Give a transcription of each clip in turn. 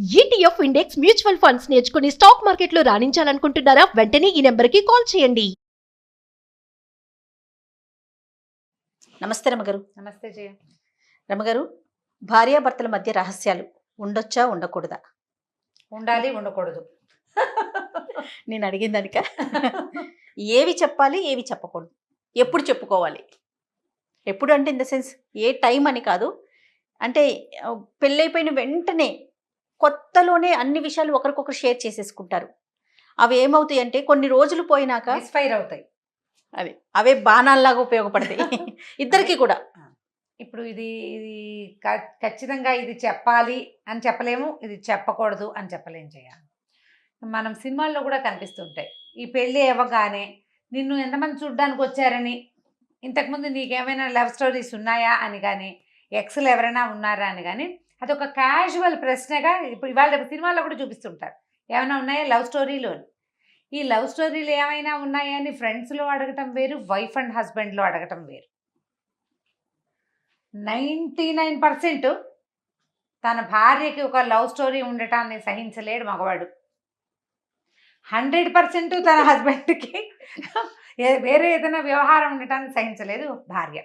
ETF index mutual funds నేర్చుకుని stock మార్కెట్లో రాణించాలనుకుంటున్నారా? వెంటనే ఈ నెంబర్కి కాల్ చేయండి. నమస్తే రమగారు. నమస్తే జయ. రమగారు, భార్యాభర్తల మధ్య రహస్యాలు ఉండొచ్చా ఉండకూడదా? ఉండాలి, ఉండకూడదు. నేను అడిగిన దానిక ఏవి చెప్పాలి, ఏవి చెప్పకూడదు, ఎప్పుడు చెప్పుకోవాలి? ఎప్పుడు అంటే in the sense A time అని కాదు, అంటే పెళ్ళైపోయిన వెంటనే కొత్తలోనే అన్ని విషయాలు ఒకరికొకరు షేర్ చేసేసుకుంటారు. అవి ఏమవుతాయి అంటే కొన్ని రోజులు పోయినాక మిస్ఫైర్ అవుతాయి. అవే బాణాల్లాగా ఉపయోగపడతాయి ఇద్దరికి కూడా. ఇప్పుడు ఇది ఇది ఖచ్చితంగా ఇది చెప్పాలి అని చెప్పలేము, ఇది చెప్పకూడదు అని చెప్పలేము జయ. మనం సినిమాల్లో కూడా కనిపిస్తుంటాయి. ఈ పెళ్ళి అవ్వగానే నిన్ను ఎంతమంది చూడ్డానికి వచ్చారని, ఇంతకుముందు నీకేమైనా లవ్ స్టోరీస్ ఉన్నాయా అని కానీ, ఎక్స్లు ఎవరైనా ఉన్నారా అని కానీ, అదొక క్యాజువల్ ప్రశ్నగా ఇప్పుడు ఇవాళ సినిమాల్లో కూడా చూపిస్తుంటారు. ఏమైనా ఉన్నాయా లవ్ స్టోరీలో? ఈ లవ్ స్టోరీలు ఏమైనా ఉన్నాయా అని ఫ్రెండ్స్లో అడగటం వేరు, వైఫ్ అండ్ హస్బెండ్లో అడగటం వేరు. 99% తన భార్యకి ఒక లవ్ స్టోరీ ఉండటాన్ని సహించలేడు మగవాడు. 100% తన హస్బెండ్కి వేరే ఏదైనా వ్యవహారం ఉండటాన్ని సహించలేదు భార్య.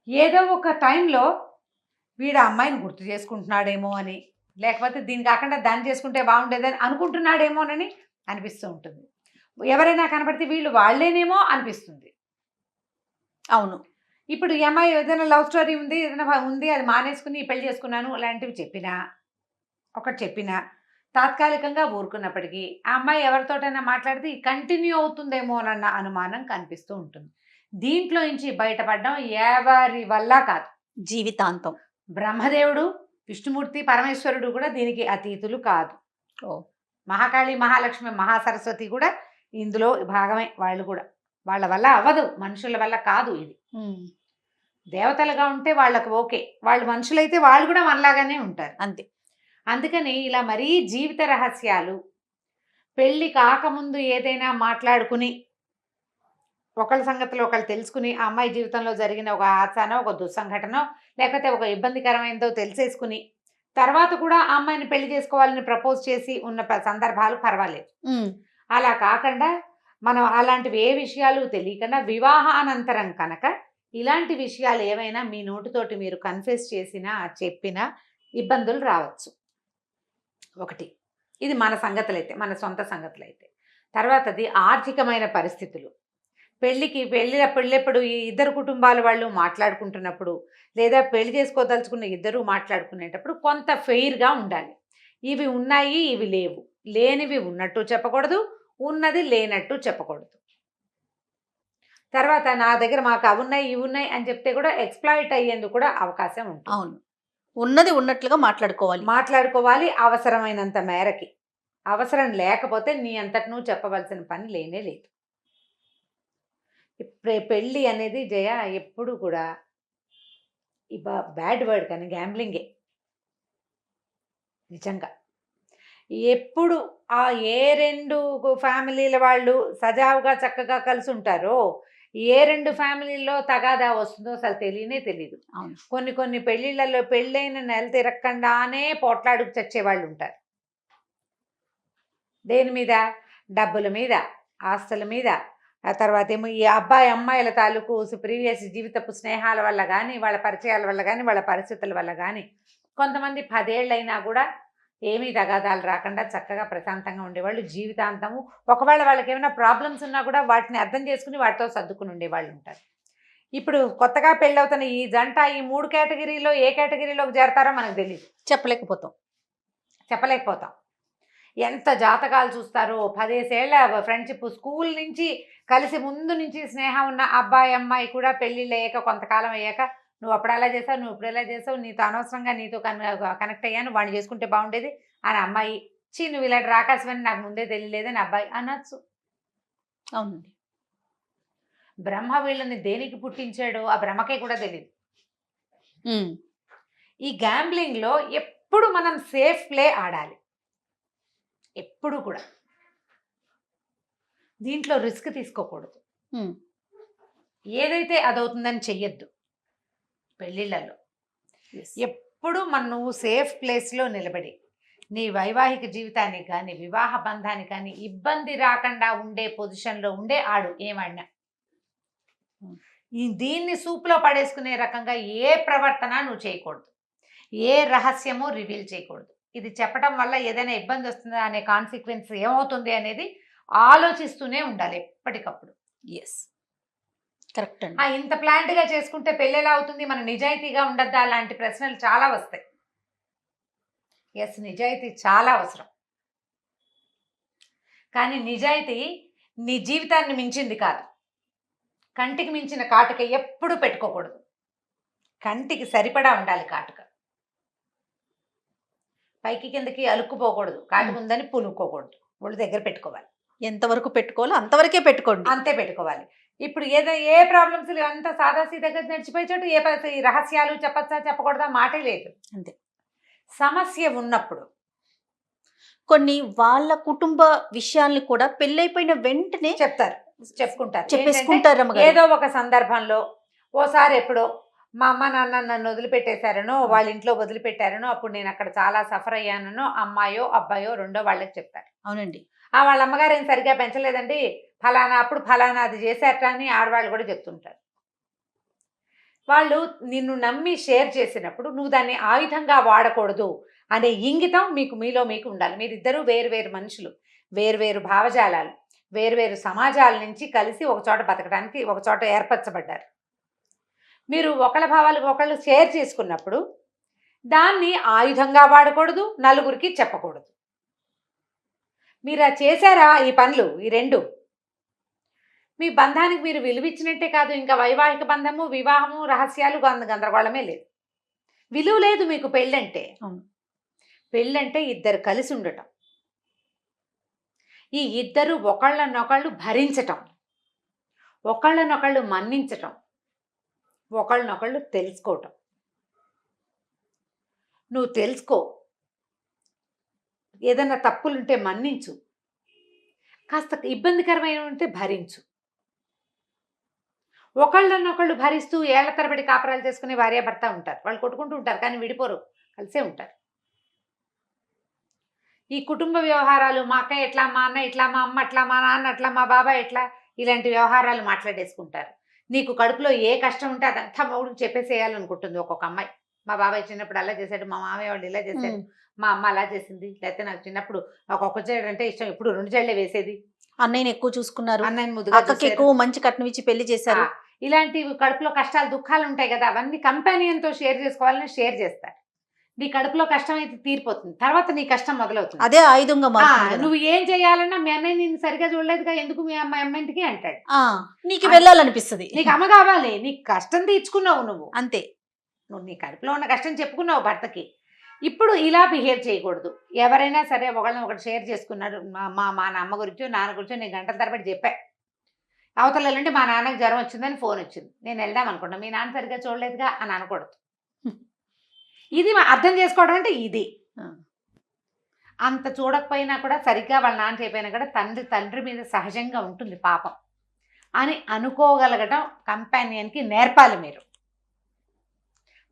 ఏదో ఒక టైంలో వీడు అమ్మాయిని గుర్తు చేసుకుంటున్నాడేమో అని, లేకపోతే దీని కాకుండా దాన్ని చేసుకుంటే బాగుండేదని అనుకుంటున్నాడేమోనని అనిపిస్తూ ఉంటుంది. ఎవరైనా కనపడితే వీళ్ళు వాళ్ళేనేమో అనిపిస్తుంది. అవును. ఇప్పుడు ఈ అమ్మాయి ఏదైనా లవ్ స్టోరీ ఉంది, ఏదైనా ఉంది, అది మానేసుకుని పెళ్లి చేసుకున్నాను అలాంటివి చెప్పినా తాత్కాలికంగా ఊరుకున్నప్పటికీ ఆ అమ్మాయి ఎవరితోటైనా మాట్లాడితే కంటిన్యూ అవుతుందేమోనన్న అనుమానం కనిపిస్తూ ఉంటుంది. దీంట్లో నుంచి బయటపడడం ఎవరి వల్ల కాదు, జీవితాంతం. బ్రహ్మదేవుడు, విష్ణుమూర్తి, పరమేశ్వరుడు కూడా దీనికి అతీతులు కాదు. మహాకాళి, మహాలక్ష్మి, మహాసరస్వతి కూడా ఇందులో భాగమే. వాళ్ళు కూడా వాళ్ళ వల్ల అవ్వదు, మనుషుల వల్ల కాదు. ఇది దేవతలుగా ఉంటే వాళ్ళకు ఓకే, వాళ్ళు మనుషులైతే వాళ్ళు కూడా మనలాగానే ఉంటారు అంతే. అందుకని ఇలా మరీ జీవిత రహస్యాలు పెళ్ళి కాకముందు ఏదైనా మాట్లాడుకుని ఒకళ్ళ సంగతిలో ఒకళ్ళు తెలుసుకుని, ఆ అమ్మాయి జీవితంలో జరిగిన ఒక ఆచానో, ఒక దుస్సంఘటనో, లేకపోతే ఒక ఇబ్బందికరమైనదో తెలిసేసుకుని తర్వాత కూడా ఆ అమ్మాయిని పెళ్లి చేసుకోవాలని ప్రపోజ్ చేసి ఉన్న సందర్భాలు పర్వాలేదు. అలా కాకుండా మనం అలాంటివి ఏ విషయాలు తెలియకుండా వివాహానంతరం కనుక ఇలాంటి విషయాలు ఏవైనా మీ నోటితోటి మీరు కన్ఫెస్ చేసినా చెప్పినా ఇబ్బందులు రావచ్చు. ఒకటి ఇది మన సంగతులైతే, మన సొంత సంగతులైతే. తర్వాతది ఆర్థికమైన పరిస్థితులు. పెళ్ళెప్పుడు ఈ ఇద్దరు కుటుంబాల వాళ్ళు మాట్లాడుకుంటున్నప్పుడు, లేదా పెళ్లి చేసుకోదలుచుకున్న ఇద్దరు మాట్లాడుకునేటప్పుడు కొంత ఫెయిర్గా ఉండాలి. ఇవి ఉన్నాయి, ఇవి లేవు, లేనివి ఉన్నట్టు చెప్పకూడదు, ఉన్నది లేనట్టు చెప్పకూడదు. తర్వాత నా దగ్గర మాకు అవి ఉన్నాయి, ఇవి ఉన్నాయి అని చెప్తే కూడా ఎక్స్ప్లాయిట్ అయ్యేందుకు కూడా అవకాశం ఉంటుంది. అవును, ఉన్నది ఉన్నట్లుగా మాట్లాడుకోవాలి అవసరమైనంత మేరకి. అవసరం లేకపోతే నీ అంతటి నువ్వు చెప్పవలసిన పని లేనే లేదు. పెళ్ళి అనేది జయ ఎప్పుడు కూడా ఈ బ్యాడ్ వర్డ్ కానీ గ్యాంబ్లింగే. నిజంగా ఎప్పుడు ఆ ఏ రెండు ఫ్యామిలీల వాళ్ళు సజావుగా చక్కగా కలిసి ఉంటారో, ఏ రెండు ఫ్యామిలీల్లో తగాదా వస్తుందో అసలు తెలియదు. కొన్ని పెళ్ళిళ్ళలో పెళ్ళైన నెల తిరగకుండానే పోట్లాడుకు చచ్చేవాళ్ళు ఉంటారు. దేని మీద? డబ్బుల మీద, ఆస్తుల మీద. ఆ తర్వాత ఏమో ఈ అబ్బాయి అమ్మాయిల తాలూకు ప్రీవియస్ జీవితపు స్నేహాల వల్ల కానీ, వాళ్ళ పరిచయాల వల్ల కానీ, వాళ్ళ పరిస్థితుల వల్ల కానీ కొంతమంది 10 ఏళ్ళైనా కూడా ఏమీ తగాదాలు రాకుండా చక్కగా ప్రశాంతంగా ఉండేవాళ్ళు జీవితాంతము. ఒకవేళ వాళ్ళకి ఏమైనా ప్రాబ్లమ్స్ ఉన్నా కూడా వాటిని అర్థం చేసుకుని వాటితో సర్దుకుని ఉండేవాళ్ళు ఉంటారు. ఇప్పుడు కొత్తగా పెళ్ళవుతున్న ఈ జంట ఈ 3 కేటగిరీలో ఏ కేటగిరీలోకి చేరతారో మనకు తెలియదు, చెప్పలేకపోతాం. ఎంత జాతకాలు చూస్తారో. 10 ఏళ్ల ఫ్రెండ్షిప్, స్కూల్ నుంచి కలిసి ముందు నుంచి స్నేహం ఉన్న అబ్బాయి అమ్మాయి కూడా పెళ్ళిళ్ళు అయ్యాక కొంతకాలం అయ్యాక నువ్వు అప్పుడు అలా చేసావు, నువ్వు ఇప్పుడు ఎలా చేసావు, నీతో అనవసరంగా నీతో కనెక్ట్ అయ్యాను, వాడిని చేసుకుంటే బాగుండేది అని అమ్మాయి, నువ్వు ఇలాంటి రాకాశమని నాకు ముందే తెలియలేదని అబ్బాయి అనొచ్చు. అవునండి. బ్రహ్మ వీళ్ళని దేనికి పుట్టించాడో ఆ బ్రహ్మకే కూడా తెలియదు. ఈ గ్యాంబ్లింగ్లో ఎప్పుడు మనం సేఫ్ ప్లే ఆడాలి, ఎప్పుడు కూడా. దీంట్లో రిస్క్ తీసుకోకూడదు. ఏదైతే అదవుతుందని చెయ్యొద్దు పెళ్ళిళ్ళలో. ఎప్పుడు నువ్వు సేఫ్ ప్లేస్లో నిలబడి నీ వైవాహిక జీవితానికి కానీ వివాహ బంధానికి కానీ ఇబ్బంది రాకుండా ఉండే పొజిషన్లో ఉండే ఆడు ఏమాడినా. దీన్ని సూపులో పడేసుకునే రకంగా ఏ ప్రవర్తన నువ్వు చేయకూడదు, ఏ రహస్యము రివీల్ చేయకూడదు. ఇది చెప్పడం వల్ల ఏదైనా ఇబ్బంది వస్తుందా అనే కాన్సిక్వెన్స్ ఏమవుతుంది అనేది ఆలోచిస్తూనే ఉండాలి ఎప్పటికప్పుడు. ఎస్, కరెక్ట్ అండి. ఇంత ప్లాంట్గా చేసుకుంటే పెళ్ళి ఎలా అవుతుంది, మన నిజాయితీగా ఉండద్దా, అలాంటి ప్రశ్నలు చాలా వస్తాయి. ఎస్, నిజాయితీ చాలా అవసరం. కానీ నిజాయితీ నీ జీవితాన్ని మించింది కాదు. కంటికి మించిన కాటుక ఎప్పుడు పెట్టుకోకూడదు. కంటికి సరిపడా ఉండాలి కాటుక. పైకి కిందకి అలుక్కుపోకూడదు. కాటుక ఉందని పులుక్కోకూడదు. ఒళ్ళు దగ్గర పెట్టుకోవాలి. ఎంతవరకు పెట్టుకోవాలో అంతవరకే పెట్టుకోండి. అంతే పెట్టుకోవాలి. ఇప్పుడు ఏ ప్రాబ్లమ్స్ అంతా సాదాసీదగా నడిచిపోయే చోటు ఈ రహస్యాలు చెప్పచ్చా చెప్పకూడదా మాటే లేదు. అంతే. సమస్య ఉన్నప్పుడు కొన్ని వాళ్ళ కుటుంబ విషయాల్ని కూడా పెళ్ళైపోయిన వెంటనే చెప్పుకుంటారు. చెప్పేసుకుంటారు. ఏదో ఒక సందర్భంలో ఓసారి ఎప్పుడో మా అమ్మ నాన్న నన్ను వదిలిపెట్టేశారనో, వాళ్ళ ఇంట్లో వదిలిపెట్టారనో, అప్పుడు నేను అక్కడ చాలా సఫర్ అయ్యానో అమ్మాయో అబ్బాయో రెండో వాళ్ళకి చెప్తారు. అవునండి. వాళ్ళ అమ్మగారు ఏం సరిగ్గా పెంచలేదండి, ఫలానా అప్పుడు ఫలానా అది చేశారట అని ఆడవాళ్ళు కూడా చెప్తుంటారు. వాళ్ళు నిన్ను నమ్మి షేర్ చేసినప్పుడు నువ్వు దాన్ని ఆయుధంగా వాడకూడదు అనే ఇంగితం మీలో మీకు ఉండాలి. మీరిద్దరూ వేరు మనుషులు, వేరు భావజాలాలు, వేరు సమాజాల నుంచి కలిసి ఒక చోట బతకడానికి ఒక చోట ఏర్పరచబడ్డారు. మీరు ఒకళ్ళ భావాలు ఒకళ్ళు షేర్ చేసుకున్నప్పుడు దాన్ని ఆయుధంగా వాడకూడదు, నలుగురికి చెప్పకూడదు. మీరు చేశారా ఈ పనులు, ఈ రెండు మీ బంధానికి మీరు విలువిచ్చినట్టే కాదు, ఇంకా వైవాహిక బంధము, వివాహము, రహస్యాలు గందరగోళమే లేదు. విలువ లేదు మీకు పెళ్ళంటే. పెళ్ళంటే ఇద్దరు కలిసి ఉండటం, ఈ ఇద్దరు ఒకళ్ళనొకళ్ళు భరించటం, ఒకళ్ళనొకళ్ళు మన్నించటం, ఒకళ్ళనొకళ్ళు తెలుసుకోవటం. నువ్వు తెలుసుకో, ఏదైనా తప్పులుంటే మన్నించు, కాస్త ఇబ్బందికరమైన ఉంటే భరించు. ఒకళ్ళనొకళ్ళు భరిస్తూ ఏళ్ల తరబడి కాపురాలు చేసుకునే భార్యాభర్త ఉంటారు. వాళ్ళు కొట్టుకుంటూ ఉంటారు కానీ విడిపోరు, కలిసే ఉంటారు. ఈ కుటుంబ వ్యవహారాలు, మా అక్క ఎట్లా, మా అన్న ఇట్లా, మా అమ్మ అట్లా, మా నాన్న అట్లా, మా బాబాయ్ ఎట్లా, ఇలాంటి వ్యవహారాలు మాట్లాడేసుకుంటారు. నీకు కడుపులో ఏ కష్టం ఉంటే అదంతా మొగుడికి చెప్పేసేయాలనుకుంటుంది ఒక్కొక్క అమ్మాయి. మా బాబాయ్ చిన్నప్పుడు అలా చేశాడు, మా మామయ్య వాళ్ళు ఇలా చేశాడు, మా అమ్మ అలా చేసింది, లేకపోతే నాకు చిన్నప్పుడు ఒక్కొక్క జడ అంటే ఇష్టం, ఎప్పుడు 2 జడలే వేసేది, అన్నయ్యని ఎక్కువ చూసుకున్నారు, అన్నయ్యని ముద్దుగా అక్కకి ఎక్కువ మంచి కట్నం ఇచ్చి పెళ్లి చేశారు. ఇలాంటివి కడుపులో కష్టాలు దుఃఖాలు ఉంటాయి కదా, అవన్నీ కంపానియన్తో షేర్ చేసుకోవాలని షేర్ చేస్తారు. నీ కడుపులో కష్టం అయితే తీరిపోతుంది, తర్వాత నీ కష్టం మొదలవుతుంది. అదే ఆయుధంగా మారుతుంది. నువ్వు ఏం చేయాలన్నా మీ అన్నయ్య నేను సరిగా చూడలేదుగా, ఎందుకు మీ అమ్మ ఇంటికి అంటాడు. నీకు వెళ్ళాలనిపిస్తుంది. నీకు అమ్మ కావాలి, నీకు కష్టం తీర్చుకున్నావు నువ్వు, అంతే. నువ్వు నీ కడుపులో ఉన్న కష్టం చెప్పుకున్నావు భర్తకి. ఇప్పుడు ఇలా బిహేవ్ చేయకూడదు. ఎవరైనా సరే ఒకళ్ళని ఒకటి షేర్ చేసుకున్నారు, మా అమ్మ గురించో నాన్న గురించో నేను గంటల తరబడి చెప్పా. అవతలంటే మా నాన్నకి జ్వరం వచ్చిందని ఫోన్ వచ్చింది, నేను వెళ్దాం అనుకున్నా, మీ నాన్న సరిగ్గా చూడలేదుగా అని అనకూడదు. ఇది అర్థం చేసుకోవడం అంటే ఇది. అంత చూడకపోయినా కూడా సరిగ్గా వాళ్ళ నాన్న చెప్పినా కూడా తండ్రి మీద సహజంగా ఉంటుంది పాపం అని అనుకోగలగడం కంపానియన్కి నేర్పాలి మీరు.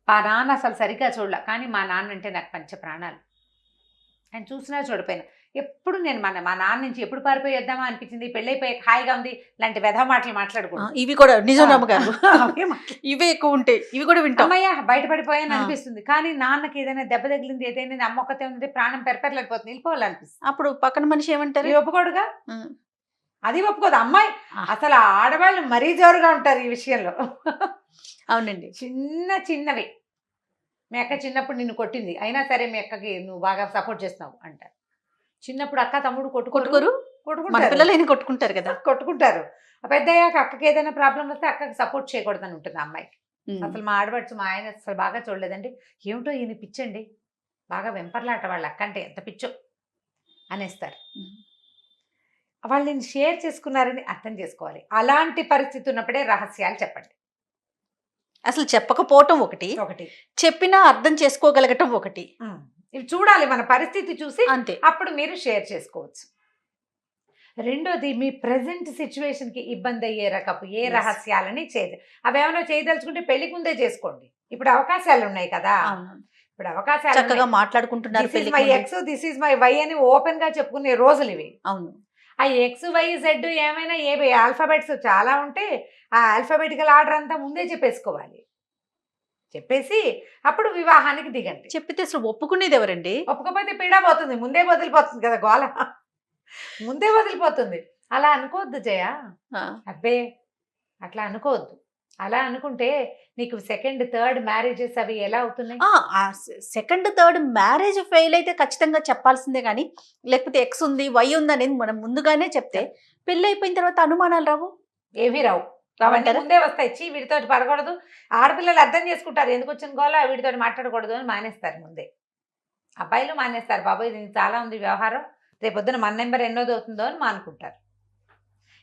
మా నాన్న అసలు సరిగ్గా చూడలే, కానీ మా నాన్న అంటే నాకు పంచ ప్రాణాలు, ఆయన చూసినా చూడపోయినా. ఎప్పుడు నేను మా నాన్న నుంచి ఎప్పుడు పారిపోయేద్దామా అనిపించింది, పెళ్ళైపోయి హాయిగా ఉంది, ఇలాంటి వెధవ మాటలు మాట్లాడకూడదు. ఇవి కూడా నిజం నమ్మకాలు, ఇవే ఎక్కువ ఉంటాయి, ఇవి కూడా వింటాం. అమ్మయ్య బయటపడిపోయాను అనిపిస్తుంది, కానీ నాన్నకి ఏదైనా దెబ్బ తగిలింది, ఏదైనా అమ్మొక్కతే ఉంది, ప్రాణం పెరపెరలేకపోతుంది, వెళ్ళిపోవాలనిపిస్తుంది. అప్పుడు పక్కన మనిషి ఏమంటారు, ఒప్పుకోడుగా, అది ఒప్పుకోదు అమ్మాయి. అసలు ఆడవాళ్ళు మరీ జోరుగా ఉంటారు ఈ విషయంలో. అవునండి. చిన్నవి, మీ అక్క చిన్నప్పుడు నిన్ను కొట్టింది, అయినా సరే మీ అక్కకి నువ్వు బాగా సపోర్ట్ చేస్తున్నావు అంటారు. చిన్నప్పుడు అక్క తమ్ముడు కొట్టుకుంటారు, కొట్టుకుంటారు కదా, కొట్టుకుంటారు. పెద్దయ్యాక అక్కకి ఏదైనా ప్రాబ్లం వస్తే అక్కకి సపోర్ట్ చేయకూడదని ఉంటుంది అమ్మాయికి. అసలు మా ఆడబడుచు మా ఆయన అసలు బాగా చూడలేదండి, ఏమిటో ఈయన పిచ్చండి, బాగా వెంపర్లాట వాళ్ళ అక్క అంటే ఎంత పిచ్చో అనేస్తారు. వాళ్ళు నేను షేర్ చేసుకున్నారని అర్థం చేసుకోవాలి. అలాంటి పరిస్థితి ఉన్నప్పుడే రహస్యాలు చెప్పండి. అసలు చెప్పకపోవటం ఒకటి, చెప్పినా అర్థం చేసుకోగలగటం ఒకటి. ఇవి చూడాలి, మన పరిస్థితి చూసి అంతే, అప్పుడు మీరు షేర్ చేసుకోవచ్చు. రెండోది, మీ ప్రజెంట్ సిచ్యువేషన్కి ఇబ్బంది అయ్యే రకపు ఏ రహస్యాలని అవేమైనా చేయదలుచుకుంటే పెళ్లికి ముందే చేసుకోండి. ఇప్పుడు అవకాశాలు ఉన్నాయి కదా, ఇప్పుడు అవకాశాలు చక్కగా మాట్లాడుకుంటున్నారు దిస్ ఈజ్ పెళ్లికి మై ముందు. ఎక్స్, దిస్ ఈజ్ మై వై అని ఓపెన్ గా చెప్పుకునే రోజులు ఇవి. అవును. ఆ ఎక్స్ వై జెడ్ ఏమైనా ఏ ఆల్ఫాబెట్స్ చాలా ఉంటే ఆ ఆల్ఫాబెటికల్ ఆర్డర్ అంతా ముందే చెప్పేసుకోవాలి. చెప్పేసి అప్పుడు వివాహానికి దిగండి. చెప్పితే అసలు ఒప్పుకునేది ఎవరండి? ఒప్పుకోకపోతే పీడా పోతుంది, ముందే వదిలిపోతుంది కదా గోల, ముందే వదిలిపోతుంది. అలా అనుకోవద్దు జయ, ఆ, అబ్బే అట్లా అనుకోవద్దు. అలా అనుకుంటే నీకు సెకండ్ థర్డ్ మ్యారేజెస్ అవి ఎలా అవుతున్నాయి? సెకండ్ థర్డ్ మ్యారేజ్ ఫెయిల్ అయితే ఖచ్చితంగా చెప్పాల్సిందే కానీ, లేకపోతే ఎక్స్ ఉంది వై ఉంది అనేది మనం ముందుగానే చెప్తే పెళ్లి అయిపోయిన తర్వాత అనుమానాలు రావు. ఏమీ రావు, అవన్నీ రావంటారా? ముందే వస్తాయి. వీడితోటి పడకూడదు, ఆడపిల్లలు అర్థం చేసుకుంటారు ఎందుకు వచ్చిన గోల, వీడితోటి మాట్లాడకూడదు అని మానేస్తారు ముందే. అబ్బాయిలు మానేస్తారు, బాబాయ్ దీనికి చాలా ఉంది వ్యవహారం, రేపొద్దున మన నెంబర్ ఎన్నోది అవుతుందో అని మానుకుంటారు.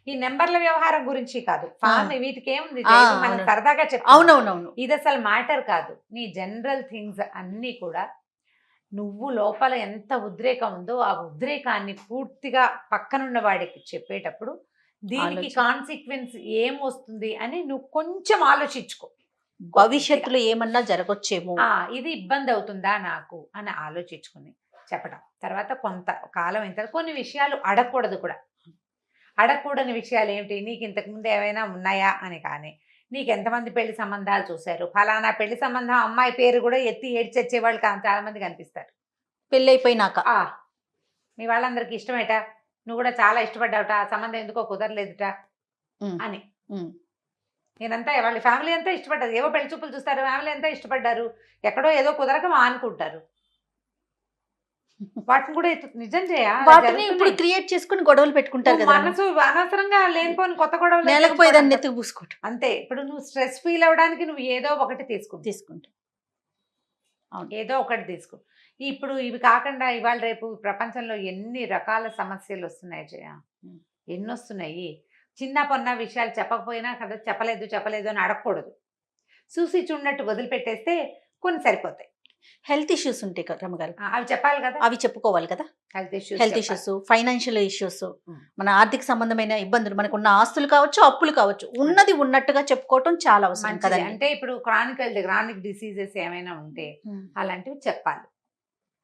ఈ నెంబర్ల వ్యవహారం గురించి కాదు, వీటికి ఏముంది మనం సరదాగా చెప్తాం. అవునవునవును. ఇది అసలు మ్యాటర్ కాదు. నీ జనరల్ థింగ్స్ అన్నీ కూడా నువ్వు లోపల ఎంత ఉద్రేకం ఉందో ఆ ఉద్రేకాన్ని పూర్తిగా పక్కనున్న వాడికి చెప్పేటప్పుడు దీనికి కాన్సిక్వెన్స్ ఏం వస్తుంది అని నువ్వు కొంచెం ఆలోచించుకో. భవిష్యత్తులో ఏమన్నా జరగొచ్చేమో, ఇది ఇబ్బంది అవుతుందా నాకు అని ఆలోచించుకుని చెప్పడం. తర్వాత కొంత కాలం అయిన తర్వాత కొన్ని విషయాలు అడగకూడదు కూడా. అడగకూడని విషయాలు ఏమిటి, నీకు ఇంతకుముందు ఏమైనా ఉన్నాయా అని, కానీ నీకు ఎంతమంది పెళ్లి సంబంధాలు చూశారు, ఫలానా పెళ్లి సంబంధం అమ్మాయి పేరు కూడా ఎత్తి ఏడ్చొచ్చే వాళ్ళు చాలా మంది కనిపిస్తారు పెళ్ళి అయిపోయినాక. మీ వాళ్ళందరికీ ఇష్టమేట, నువ్వు కూడా చాలా ఇష్టపడ్డావుట, ఆ సంబంధం ఎందుకో కుదరలేదుట అని. నేనంతా వాళ్ళ ఫ్యామిలీ అంతా ఇష్టపడ్డారు, ఏవో పెళ్లి చూపులు చూస్తారు, ఫ్యామిలీ అంతా ఇష్టపడ్డారు, ఎక్కడో ఏదో కుదరక అనుకుంటారు. వాటిని కూడా నిజం వాటిని ఇప్పుడు క్రియేట్ చేసుకుని గొడవలు పెట్టుకుంటారు కదా. మనసు అనవసరంగా లేనిపోని కొత్త గొడవలు నేలకపోయేదాన్ని నెత్తుకు పూసుకోవటం అంతే. ఇప్పుడు నువ్వు స్ట్రెస్ ఫీల్ అవడానికి నువ్వు ఏదో ఒకటి తీసుకుంటా, ఏదో ఒకటి తీసుకో. ఇప్పుడు ఇవి కాకుండా ఇవాళ రేపు ప్రపంచంలో ఎన్ని రకాల సమస్యలు వస్తున్నాయి జయ, ఎన్ని వస్తున్నాయి. చిన్న పొన్న విషయాలు చెప్పకపోయినా కదా, చెప్పలేదు అని అడగకూడదు. చూసి చూడనట్టు వదిలిపెట్టేస్తే కొన్ని సరిపోతాయి. హెల్త్ ఇష్యూస్ ఉంటాయి కదా రమ్మగారు, అవి చెప్పాలి కదా, అవి చెప్పుకోవాలి కదా. హెల్త్ ఇష్యూస్, ఫైనాన్షియల్ ఇష్యూస్, మన ఆర్థిక సంబంధమైన ఇబ్బందులు, మనకున్న ఆస్తులు కావచ్చు, అప్పులు కావచ్చు, ఉన్నది ఉన్నట్టుగా చెప్పుకోవటం చాలా అవసరం కదా. అంటే ఇప్పుడు క్రానిక్ డిసీజెస్ ఏమైనా ఉంటే అలాంటివి చెప్పాలి.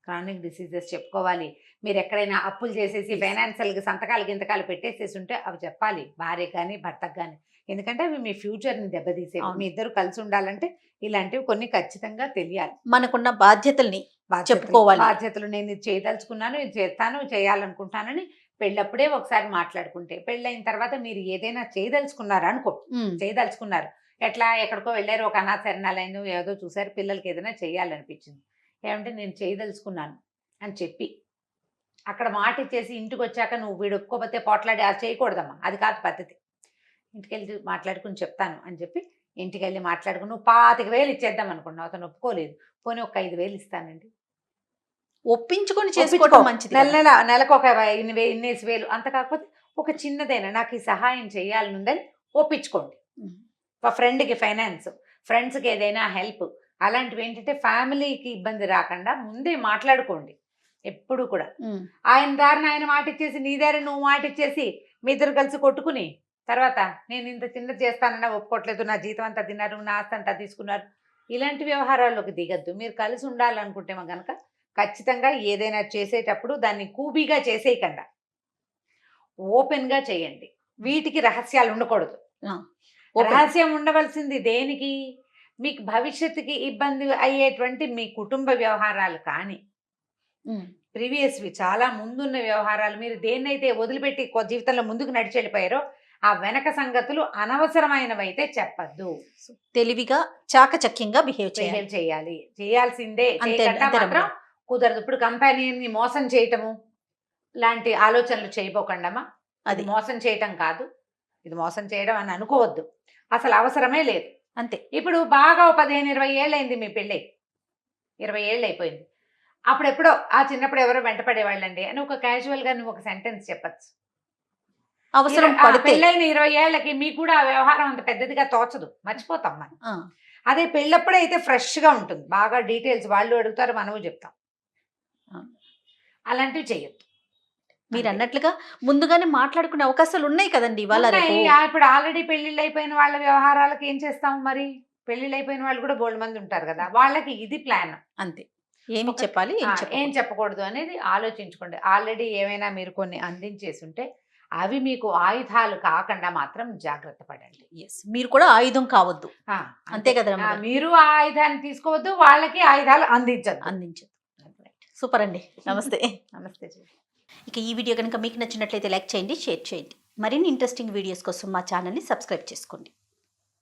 క్రానిక్ డిసీజెస్ చెప్పుకోవాలి. మీరు ఎక్కడైనా అప్పులు చేసేసి ఫైనాన్షియల్గా సంతకాలు గింతకాలు పెట్టేసేసి ఉంటే అవి చెప్పాలి, భార్యకు కానీ భర్తకు కానీ. ఎందుకంటే అవి మీ ఫ్యూచర్ని దెబ్బతీసేవి. మీ ఇద్దరు కలిసి ఉండాలంటే ఇలాంటివి కొన్ని ఖచ్చితంగా తెలియాలి. మనకున్న బాధ్యతల్ని చెప్పుకోవాలి. బాధ్యతలు నేను ఇది చేయదలుచుకున్నాను, ఇది చేస్తాను, చేయాలనుకుంటానని పెళ్ళప్పుడే ఒకసారి మాట్లాడుకుంటే, పెళ్ళైన తర్వాత మీరు ఏదైనా చేయదలుచుకున్నారు అనుకో, చేయదలుచుకున్నారు, ఎట్లా ఎక్కడికో వెళ్ళారు, ఒక అనాథ శరణాలయం ఏదో చూసారు, పిల్లలకి ఏదైనా చేయాలనిపించింది, ఏమంటే నేను చేయదలుచుకున్నాను అని చెప్పి అక్కడ మాట ఇచ్చేసి ఇంటికి వచ్చాక నువ్వు వీడు ఒప్పుకోకపోతే పోట్లాడి అది చేయకూడదమ్మా, అది కాదు పద్ధతి. ఇంటికి వెళ్ళి మాట్లాడుకుని చెప్తాను అని చెప్పి ఇంటికి వెళ్ళి మాట్లాడుకుని నువ్వు 25,000 ఇచ్చేద్దాం అనుకున్నావు, అతను ఒప్పుకోలేదు, పోనీ ఒక 5,000 ఇస్తానండి, ఒప్పించుకొని చేసుకోవడం మంచిది. నెలకు ఒక 20,000 అంత కాకపోతే ఒక చిన్నదైనా నాకు ఈ సహాయం చేయాలనుందని ఒప్పించుకోండి. ఫ్రెండ్కి ఫైనాన్స్, ఫ్రెండ్స్కి ఏదైనా హెల్ప్, అలాంటివి ఏంటంటే ఫ్యామిలీకి ఇబ్బంది రాకుండా ముందే మాట్లాడుకోండి ఎప్పుడు కూడా. ఆయన దారిని ఆయన మాట ఇచ్చేసి నీ దారిని నువ్వు మాట ఇచ్చేసి మీ ఇద్దరు కలిసి కొట్టుకుని తర్వాత నేను ఇంత చిన్నది చేస్తానన్నా ఒప్పుకోవట్లేదు, నా జీతం అంతా తిన్నారు, నా ఆస్తి అంతా తీసుకున్నారు, ఇలాంటి వ్యవహారాల్లోకి దిగద్దు. మీరు కలిసి ఉండాలనుకుంటే కనుక ఖచ్చితంగా ఏదైనా చేసేటప్పుడు దాన్ని కూబీగా చేసేయకుండా ఓపెన్గా చేయండి. వీటికి రహస్యాలు ఉండకూడదు. రహస్యం ఉండవలసింది దేనికి, మీకు భవిష్యత్తుకి ఇబ్బంది అయ్యేటువంటి మీ కుటుంబ వ్యవహారాలు కానీ ప్రీవియస్వి చాలా ముందున్న వ్యవహారాలు, మీరు దేన్నైతే వదిలిపెట్టి జీవితంలో ముందుకు నడిచి వెళ్ళిపోయారో ఆ వెనక సంగతులు అనవసరమైనవి అయితే చెప్పద్దు. తెలివిగా చాకచక్యంగా బిహేవ్ చేయాలి, చేయాల్సిందే, మాత్రం కుదరదు. ఇప్పుడు కంపెనీని మోసం చేయటము లాంటి ఆలోచనలు చేయబోకండమ్మా. అది మోసం చేయటం కాదు, ఇది మోసం చేయడం అని అనుకోవద్దు, అసలు అవసరమే లేదు. అంతే. ఇప్పుడు బాగా 15-20 ఏళ్ళు అయింది మీ పెళ్ళి, 20 ఏళ్ళు అయిపోయింది, అప్పుడెప్పుడో ఆ చిన్నప్పుడు ఎవరో వెంటపడేవాళ్ళండి అని ఒక క్యాజువల్గా నువ్వు ఒక సెంటెన్స్ చెప్పచ్చు. అవసరం పెళ్ళైన 20 ఏళ్ళకి మీకు కూడా ఆ వ్యవహారం అంత పెద్దదిగా తోచదు, మర్చిపోతాం మనం. అదే పెళ్ళప్పుడే అయితే ఫ్రెష్గా ఉంటుంది, బాగా డీటెయిల్స్ వాళ్ళు అడుగుతారు, మనము చెప్తాం. అలాంటివి చెయ్యొద్దు. మీరు అన్నట్లుగా ముందుగానే మాట్లాడుకునే అవకాశాలు ఉన్నాయి కదండి ఇవాళ. ఇప్పుడు ఆల్రెడీ పెళ్లిళ్ళు అయిపోయిన వాళ్ళ వ్యవహారాలకు ఏం చేస్తాం మరి, పెళ్లిళ్ళు అయిపోయిన వాళ్ళు కూడా బోల్డ్ మంది ఉంటారు కదా, వాళ్ళకి ఇది ప్లాన్. అంతే. ఏమి ఒక- చెప్పాలి ఏం ఏం చెప్పకూడదు. చెప్పకూడదు అనేది ఆలోచించుకోండి. ఆల్రెడీ ఏమైనా మీరు కొన్ని అందించేసి ఉంటే అవి మీకు ఆయుధాలు కాకుండా మాత్రం జాగ్రత్త పడండి. Yes. మీరు కూడా ఆయుధం కావద్దు, ఆ, అంతే కదా రమ్య ఆ, గారు? మీరు ఆ ఆయుధాన్ని తీసుకోవద్దు, వాళ్ళకి ఆయుధాలు అందించద్దు. అందించదు. సూపర్ అండి, నమస్తే. నమస్తే జీ. ఇక ఈ వీడియో కనుక మీకు నచ్చినట్లయితే లైక్ చేయండి, షేర్ చేయండి. మరిన్ని ఇంట్రెస్టింగ్ వీడియోస్ కోసం మా ఛానల్ని సబ్స్క్రైబ్ చేసుకోండి.